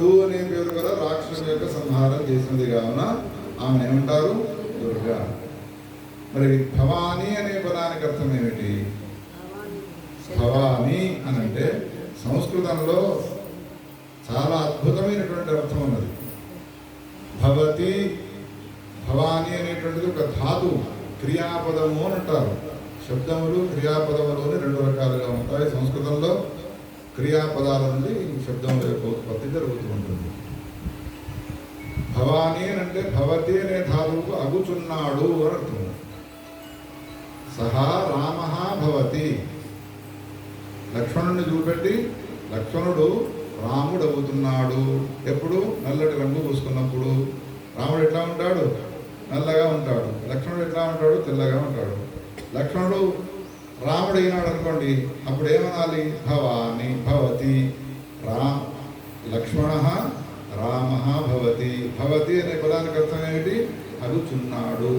అగుచున్నాడు అనే పేరు గల రాక్షసుని యొక్క సంహారం చేసినది కావున ఆమె ఏమంటారు? దుర్గా. మరి భవానీ అనే పదానికి అర్థం ఏమిటి? భవానీ అని అంటే సంస్కృతంలో చాలా అద్భుతమైనటువంటి అర్థం ఉన్నది. భవతి, భవానీ అనేటువంటిది ఒక ధాతు, క్రియాపదము అని అంటారు. శబ్దములు క్రియాపదములు రెండు రకాలుగా ఉంటాయి. సంస్కృతంలో క్రియాపదాల నుండి శబ్దముల యొక్క ఉత్పత్తి జరుగుతూ ఉంటుంది. భవానీ అని అంటే భవతి అనే ధాతువుకు అగుచున్నాడు అని అర్థం. సహా రామ భవతి. లక్ష్మణుని చూపెట్టి లక్ష్మణుడు రాముడు అవుతున్నాడు. ఎప్పుడు? నల్లటి రంగు పూసుకున్నప్పుడు. రాముడు ఎట్లా ఉంటాడు? నల్లగా ఉంటాడు. లక్ష్మణుడు ఎట్లా ఉంటాడు? తెల్లగా ఉంటాడు. లక్ష్మణుడు రాముడు అయినాడు అనుకోండి, అప్పుడు ఏమనాలి? భవాని భవతి. లక్ష్మణ రామ భవతి. భవతి అనే పదానికి అర్థం ఏమిటి? అగుచున్నాడు.